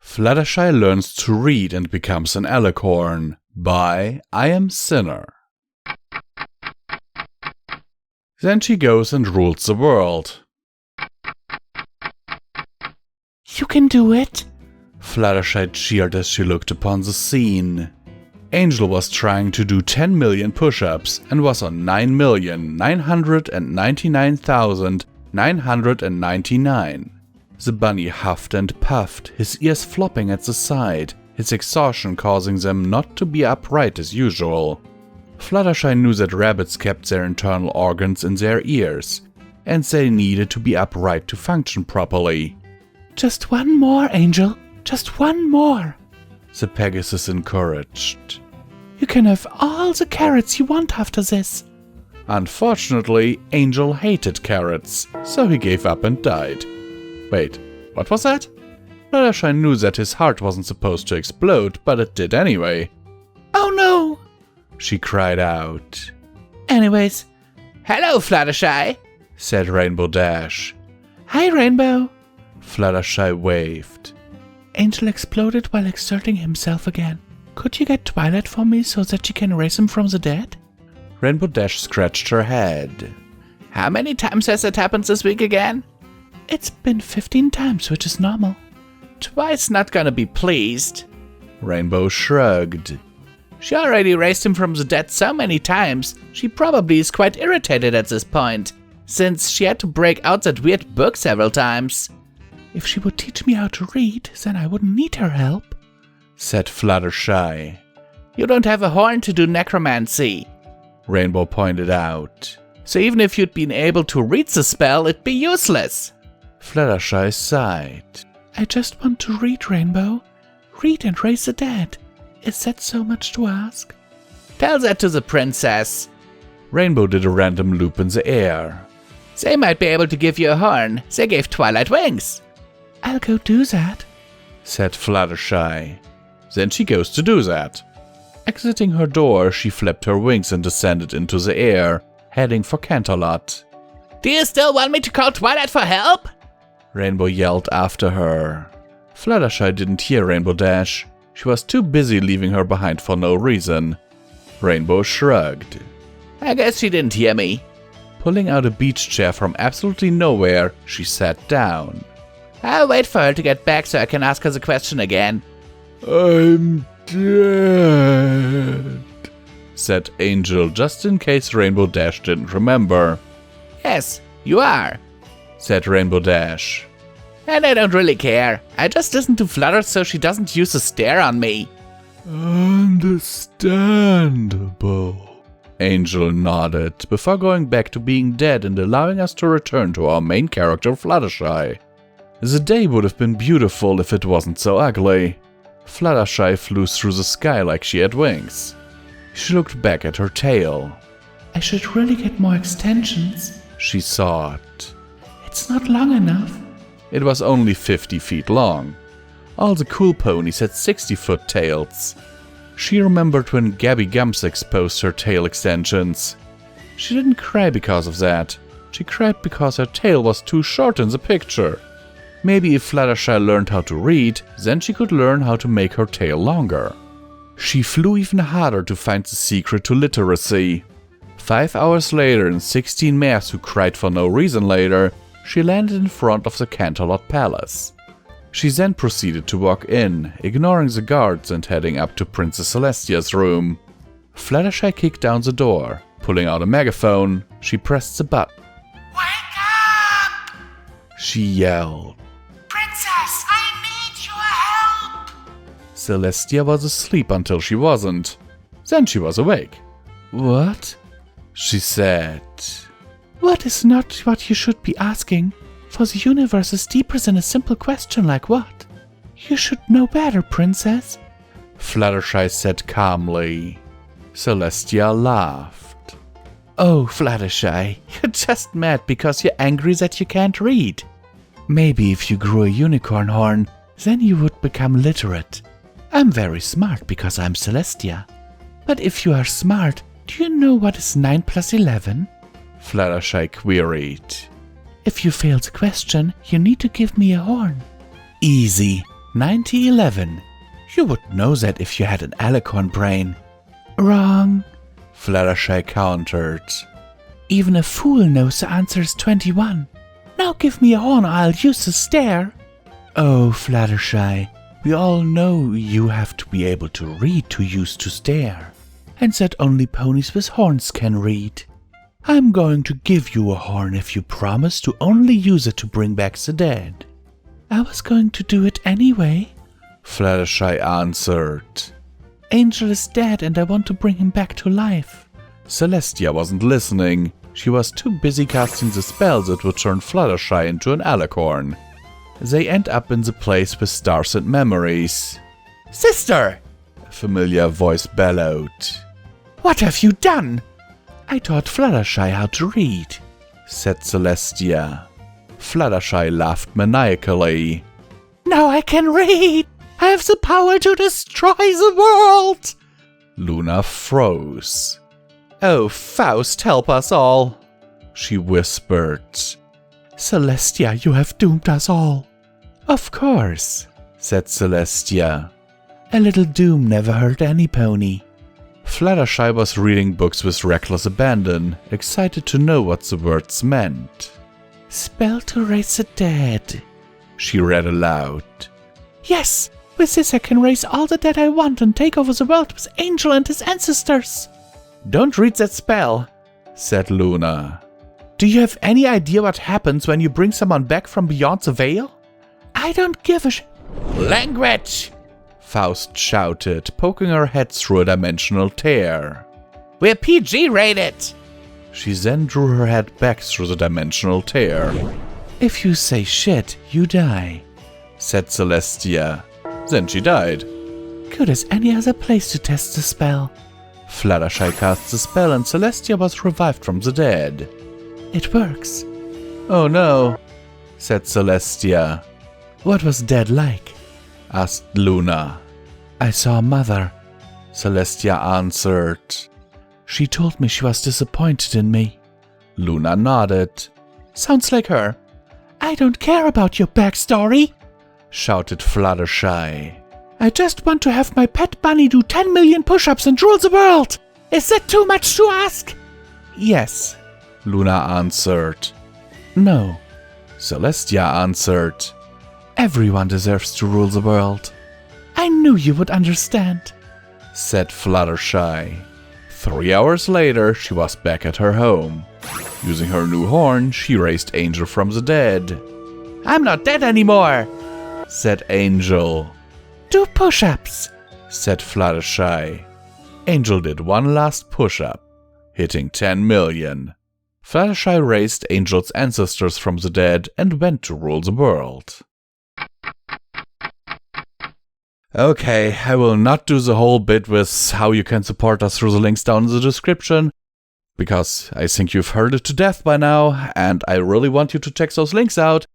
Fluttershy learns to read and becomes an Alicorn by iAmSiNnEr. Then she goes and rules the world. You can do it! Fluttershy cheered as she looked upon the scene. Angel was trying to do 10 million push-ups and was on 9,999,999. The bunny huffed and puffed, his ears flopping at the side, his exhaustion causing them not to be upright as usual. Fluttershy knew that rabbits kept their internal organs in their ears, and they needed to be upright to function properly. Just one more, Angel. Just one more. The Pegasus encouraged. You can have all the carrots you want after this. Unfortunately, Angel hated carrots, so he gave up and died. Wait, what was that? Fluttershy knew that his heart wasn't supposed to explode, but it did anyway. Oh no! She cried out. Anyways, hello, Fluttershy, said Rainbow Dash. Hi, Rainbow. Fluttershy waved. Angel exploded while exerting himself again. Could you get Twilight for me so that you can raise him from the dead? Rainbow Dash scratched her head. How many times has it happened this week again? It's been 15 times, which is normal. Twice not gonna be pleased. Rainbow shrugged. She already raised him from the dead so many times, she probably is quite irritated at this point, since she had to break out that weird book several times. If she would teach me how to read, then I wouldn't need her help, said Fluttershy. You don't have a horn to do necromancy, Rainbow pointed out. So even if you'd been able to read the spell, it'd be useless. Fluttershy sighed. I just want to read, Rainbow. Read and raise the dead. Is that so much to ask? Tell that to the princess. Rainbow did a random loop in the air. They might be able to give you a horn. They gave Twilight wings. I'll go do that, said Fluttershy. Then she goes to do that. Exiting her door, she flapped her wings and descended into the air, heading for Canterlot. Do you still want me to call Twilight for help? Rainbow yelled after her. Fluttershy didn't hear Rainbow Dash. She was too busy leaving her behind for no reason. Rainbow shrugged. I guess she didn't hear me. Pulling out a beach chair from absolutely nowhere, she sat down. I'll wait for her to get back so I can ask her the question again. I'm dead, said Angel just in case Rainbow Dash didn't remember. Yes, you are, said Rainbow Dash. And I don't really care. I just listen to Flutter so she doesn't use a stare on me. Understandable. Angel nodded before going back to being dead and allowing us to return to our main character Fluttershy. The day would have been beautiful if it wasn't so ugly. Fluttershy flew through the sky like she had wings. She looked back at her tail. I should really get more extensions, she thought. It's not long enough. It was only 50 feet long. All the cool ponies had 60-foot tails. She remembered when Gabby Gums exposed her tail extensions. She didn't cry because of that. She cried because her tail was too short in the picture. Maybe if Fluttershy learned how to read, then she could learn how to make her tail longer. She flew even harder to find the secret to literacy. 5 hours later and 16 mares who cried for no reason later, she landed in front of the Canterlot Palace. She then proceeded to walk in, ignoring the guards and heading up to Princess Celestia's room. Fluttershy kicked down the door. Pulling out a megaphone, she pressed the button. Wake up! She yelled. Princess, I need your help! Celestia was asleep until she wasn't. Then she was awake. What? She said. What is not what you should be asking? For the universe is deeper than a simple question like what? You should know better, princess. Fluttershy said calmly. Celestia laughed. Oh, Fluttershy, you're just mad because you're angry that you can't read. Maybe if you grew a unicorn horn, then you would become literate. I'm very smart because I'm Celestia. But if you are smart, do you know what is 9 plus 11? Fluttershy queried. If you fail the question, you need to give me a horn. Easy. 9011. You would know that if you had an Alicorn brain. Wrong. Fluttershy countered. Even a fool knows the answer is 21. Now give me a horn or I'll use the stare. Oh, Fluttershy, we all know you have to be able to read to use to stare, and that only ponies with horns can read. I'm going to give you a horn if you promise to only use it to bring back the dead. I was going to do it anyway, Fluttershy answered. Angel is dead and I want to bring him back to life. Celestia wasn't listening. She was too busy casting the spell that would turn Fluttershy into an Alicorn. They end up in the place with stars and memories. Sister! A familiar voice bellowed. What have you done? I taught Fluttershy how to read, said Celestia. Fluttershy laughed maniacally. Now I can read! I have the power to destroy the world! Luna froze. Oh, Faust, help us all, she whispered. Celestia, you have doomed us all. Of course, said Celestia. A little doom never hurt any pony. Fluttershy was reading books with reckless abandon, excited to know what the words meant. Spell to raise the dead, she read aloud. Yes, with this I can raise all the dead I want and take over the world with Angel and his ancestors. Don't read that spell, said Luna. Do you have any idea what happens when you bring someone back from beyond the veil? I don't give a Language! Faust shouted, poking her head through a dimensional tear. We're PG rated! She then drew her head back through the dimensional tear. If you say shit, you die, said Celestia. Then she died. Good as any other place to test the spell. Fluttershy cast the spell and Celestia was revived from the dead. It works. Oh no, said Celestia. What was dead like? Asked Luna. I saw Mother, Celestia answered. She told me she was disappointed in me. Luna nodded. Sounds like her. I don't care about your backstory, shouted Fluttershy. I just want to have my pet bunny do 10 million push-ups and rule the world. Is that too much to ask? Yes, Luna answered. No, Celestia answered. Everyone deserves to rule the world. I knew you would understand, said Fluttershy. 3 hours later, she was back at her home. Using her new horn, she raised Angel from the dead. I'm not dead anymore, said Angel. Do push-ups, said Fluttershy. Angel did one last push-up, hitting 10 million. Fluttershy raised Angel's ancestors from the dead and went to rule the world. Okay, I will not do the whole bit with how you can support us through the links down in the description, because I think you've heard it to death by now, and I really want you to check those links out,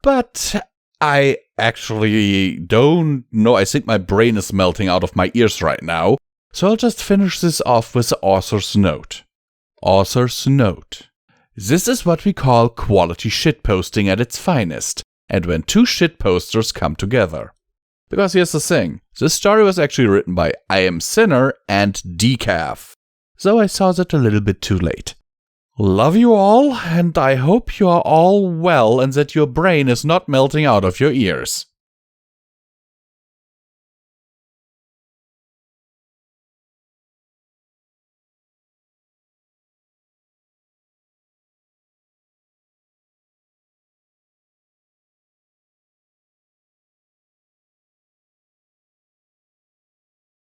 but I actually don't know. I think my brain is melting out of my ears right now, so I'll just finish this off with the author's note. Author's note. This is what we call quality shitposting at its finest, and when two shitposters come together. Because here's the thing, this story was actually written by iAmSiNnEr and Decaf, so I saw that a little bit too late. Love you all, and I hope you are all well and that your brain is not melting out of your ears.